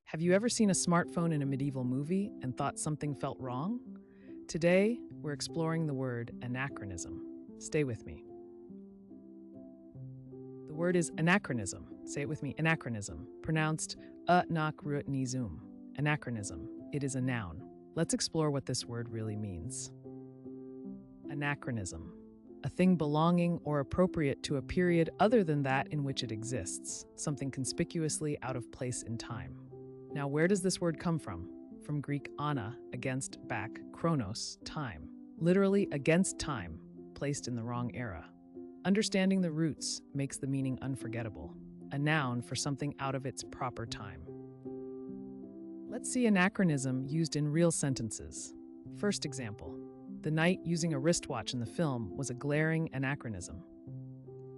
Have you ever seen a smartphone in a medieval movie and thought something felt wrong? Today, we're exploring the word anachronism. Stay with me. The word is anachronism. Say it with me, anachronism, pronounced uh-NAK-ruh-niz-um. Anachronism. It is a noun. Let's explore what this word really means. Anachronism. A thing belonging or appropriate to a period other than that in which it exists, something conspicuously out of place in time. Now, where does this word come from? From Greek ana, against, back, chronos, time. Literally against time, placed in the wrong era. Understanding the roots makes the meaning unforgettable, a noun for something out of its proper time. Let's see anachronism used in real sentences. First example, the knight using a wristwatch in the film was a glaring anachronism.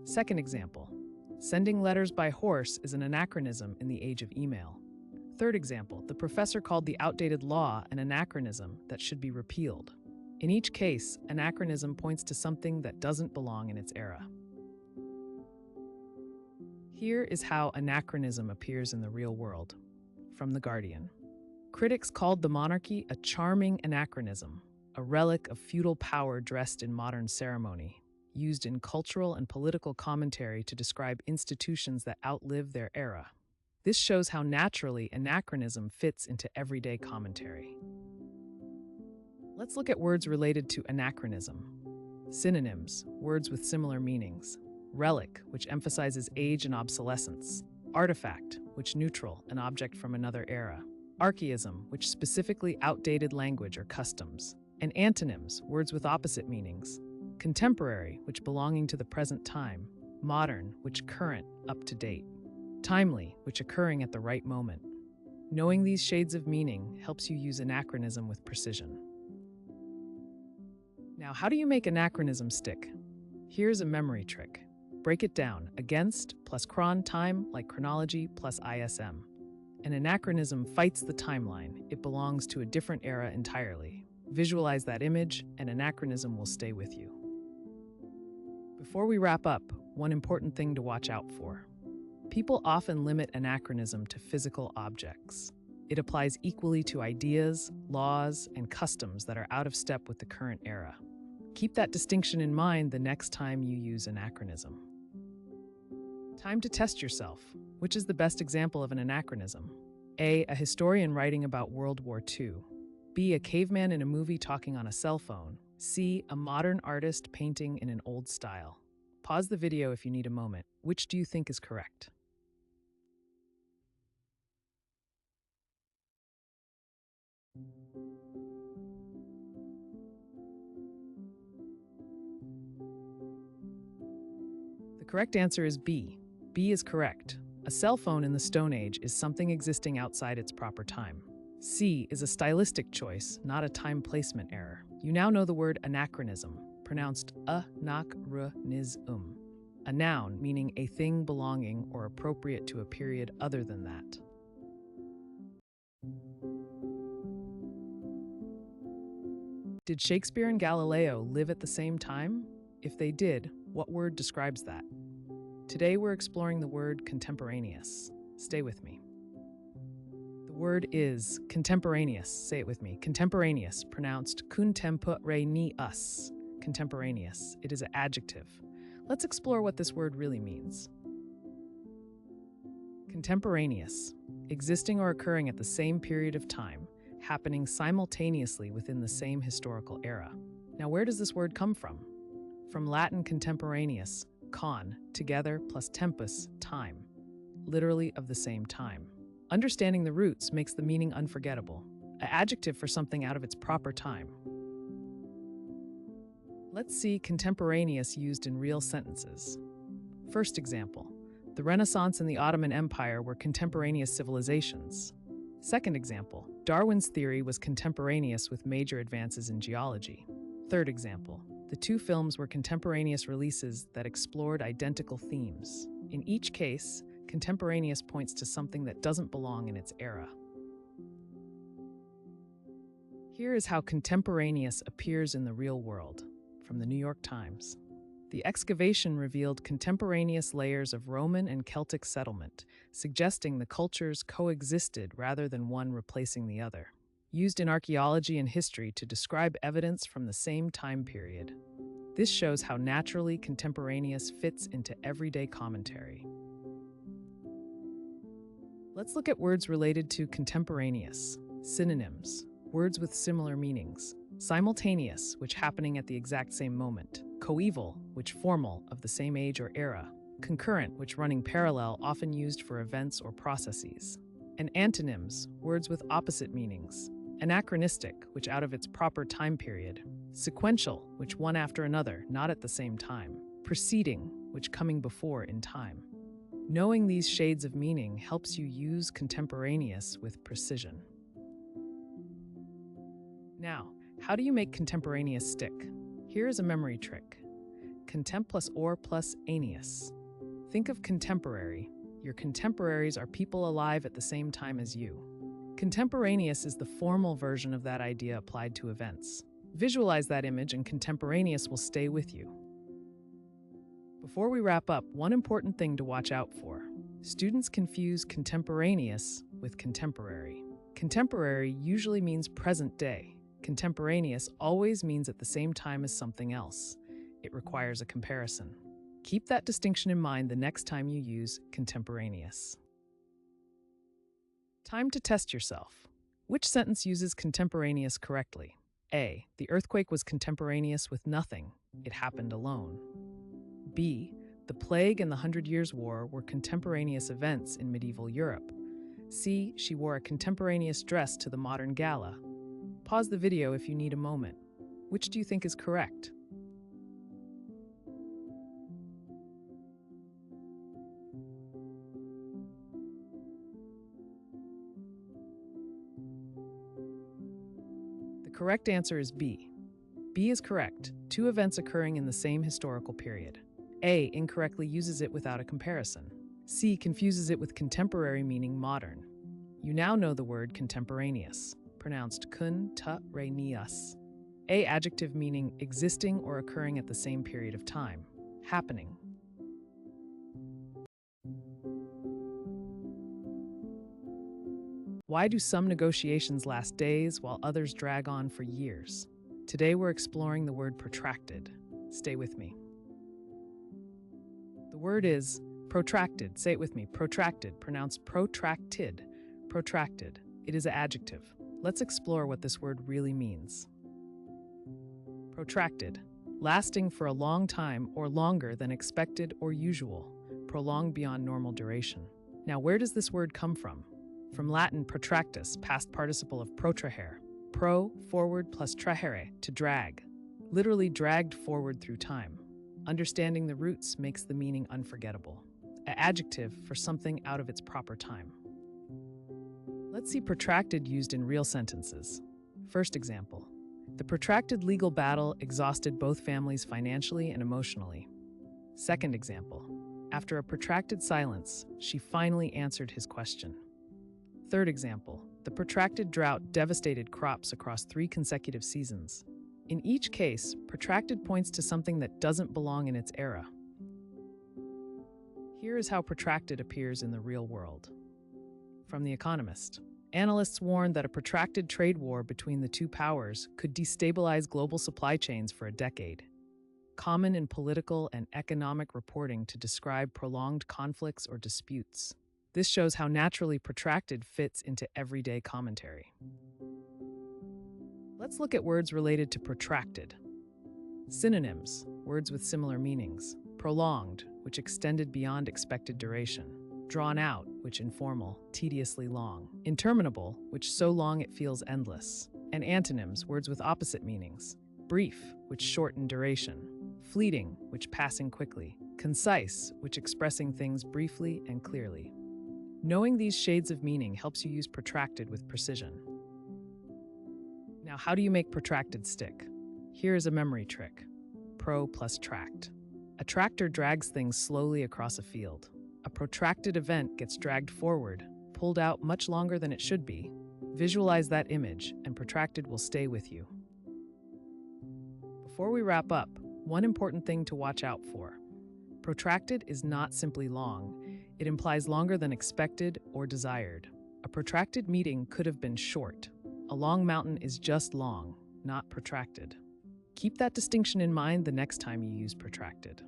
Second example, sending letters by horse is an anachronism in the age of email. Third example, the professor called the outdated law an anachronism that should be repealed. In each case, anachronism points to something that doesn't belong in its era. Here is how anachronism appears in the real world. From The Guardian. Critics called the monarchy a charming anachronism, a relic of feudal power dressed in modern ceremony, used in cultural and political commentary to describe institutions that outlive their era. This shows how naturally anachronism fits into everyday commentary. Let's look at words related to anachronism. Synonyms, words with similar meanings. Relic, which emphasizes age and obsolescence. Artifact, which neutral, an object from another era. Archaism, which specifically outdated language or customs. And antonyms, words with opposite meanings. Contemporary, which belonging to the present time. Modern, which current, up to date. Timely, which occurring at the right moment. Knowing these shades of meaning helps you use anachronism with precision. Now, how do you make anachronism stick? Here's a memory trick. Break it down, against plus chron, time, like chronology, plus ISM. An anachronism fights the timeline. It belongs to a different era entirely. Visualize that image, and anachronism will stay with you. Before we wrap up, one important thing to watch out for. People often limit anachronism to physical objects. It applies equally to ideas, laws, and customs that are out of step with the current era. Keep that distinction in mind the next time you use anachronism. Time to test yourself. Which is the best example of an anachronism? A historian writing about World War II. B, a caveman in a movie talking on a cell phone. C, a modern artist painting in an old style. Pause the video if you need a moment. Which do you think is correct? The correct answer is B. B is correct. A cell phone in the Stone Age is something existing outside its proper time. C is a stylistic choice, not a time placement error. You now know the word anachronism, pronounced a-nak-ruh-niz-um. A noun meaning a thing belonging or appropriate to a period other than that. Did Shakespeare and Galileo live at the same time? If they did, what word describes that? Today we're exploring the word contemporaneous. Stay with me. The word is contemporaneous. Say it with me. Contemporaneous, pronounced kun-TEM-puh-RAY-nee-us. Contemporaneous. It is an adjective. Let's explore what this word really means. Contemporaneous, existing or occurring at the same period of time, happening simultaneously within the same historical era. Now, where does this word come from? From Latin contemporaneous, con, together, plus tempus, time, literally of the same time. Understanding the roots makes the meaning unforgettable, an adjective for something out of its proper time. Let's see contemporaneous used in real sentences. First example, the Renaissance and the Ottoman Empire were contemporaneous civilizations. Second example, Darwin's theory was contemporaneous with major advances in geology. Third example, the two films were contemporaneous releases that explored identical themes. In each case, contemporaneous points to something that doesn't belong in its era. Here is how contemporaneous appears in the real world, from the New York Times. The excavation revealed contemporaneous layers of Roman and Celtic settlement, suggesting the cultures coexisted rather than one replacing the other. Used in archaeology and history to describe evidence from the same time period. This shows how naturally contemporaneous fits into everyday commentary. Let's look at words related to contemporaneous. Synonyms, words with similar meanings. Simultaneous, which happening at the exact same moment. Coeval, which formal, of the same age or era. Concurrent, which running parallel, often used for events or processes. And antonyms, words with opposite meanings. Anachronistic, which out of its proper time period. Sequential, which one after another, not at the same time. Preceding, which coming before in time. Knowing these shades of meaning helps you use contemporaneous with precision. Now, how do you make contemporaneous stick? Here is a memory trick. Contem plus or plus -anius. Think of contemporary. Your contemporaries are people alive at the same time as you. Contemporaneous is the formal version of that idea applied to events. Visualize that image and contemporaneous will stay with you. Before we wrap up, one important thing to watch out for. Students confuse contemporaneous with contemporary. Contemporary usually means present day. Contemporaneous always means at the same time as something else. It requires a comparison. Keep that distinction in mind the next time you use contemporaneous. Time to test yourself. Which sentence uses contemporaneous correctly? A. The earthquake was contemporaneous with nothing. It happened alone. B. The plague and the 100 Years' War were contemporaneous events in medieval Europe. C. She wore a contemporaneous dress to the modern gala. Pause the video if you need a moment. Which do you think is correct? The correct answer is B. B is correct. Two events occurring in the same historical period. A incorrectly uses it without a comparison. C confuses it with contemporary meaning modern. You now know the word contemporaneous, pronounced kun-TEM-puh-RAY-nee-us. A adjective meaning existing or occurring at the same period of time, happening. Why do some negotiations last days while others drag on for years? Today we're exploring the word protracted. Stay with me. The word is protracted. Say it with me. Protracted, pronounced proh-TRAK-tid. Protracted. It is an adjective. Let's explore what this word really means. Protracted. Lasting for a long time or longer than expected or usual. Prolonged beyond normal duration. Now, where does this word come from? From Latin protractus, past participle of protrahere. Pro, forward, plus trahere, to drag. Literally dragged forward through time. Understanding the roots makes the meaning unforgettable. An adjective for something out of its proper time. Let's see protracted used in real sentences. First example. The protracted legal battle exhausted both families financially and emotionally. Second example. After a protracted silence, she finally answered his question. Third example. The protracted drought devastated crops across 3 consecutive seasons. In each case, protracted points to something that doesn't belong in its era. Here is how protracted appears in the real world. From The Economist. Analysts warned that a protracted trade war between the two powers could destabilize global supply chains for a decade. Common in political and economic reporting to describe prolonged conflicts or disputes. This shows how naturally protracted fits into everyday commentary. Let's look at words related to protracted. Synonyms, words with similar meanings. Prolonged, which extended beyond expected duration. Drawn out, which informal, tediously long. Interminable, which so long it feels endless. And antonyms, words with opposite meanings. Brief, which short in duration. Fleeting, which passing quickly. Concise, which expressing things briefly and clearly. Knowing these shades of meaning helps you use protracted with precision. Now, how do you make protracted stick? Here is a memory trick. Pro plus tract. A tractor drags things slowly across a field. A protracted event gets dragged forward, pulled out much longer than it should be. Visualize that image, and protracted will stay with you. Before we wrap up, One important thing to watch out for. Protracted is not simply long. It implies longer than expected or desired. A protracted meeting could have been short. A long mountain is just long, not protracted. Keep that distinction in mind the next time you use protracted.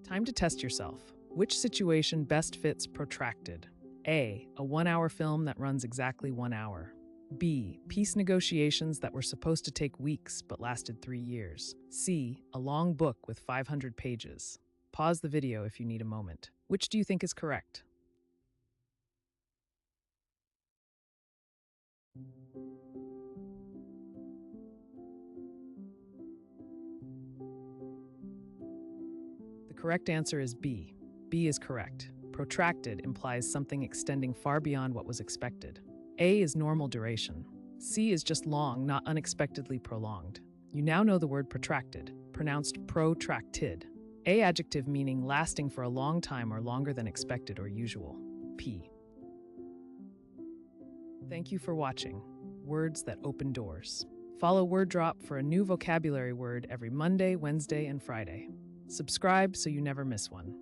Time to test yourself. Which situation best fits protracted? A. A 1-hour film that runs exactly 1 hour. B. Peace negotiations that were supposed to take weeks but lasted 3 years. C. A long book with 500 pages. Pause the video if you need a moment. Which do you think is correct? The correct answer is B. B is correct. Protracted implies something extending far beyond what was expected. A is normal duration. C is just long, not unexpectedly prolonged. You now know the word protracted, pronounced proh-TRAK-tid. A adjective meaning lasting for a long time or longer than expected or usual. P. Thank you for watching. Words that open doors. Follow WordDrop for a new vocabulary word every Monday, Wednesday, and Friday. Subscribe so you never miss one.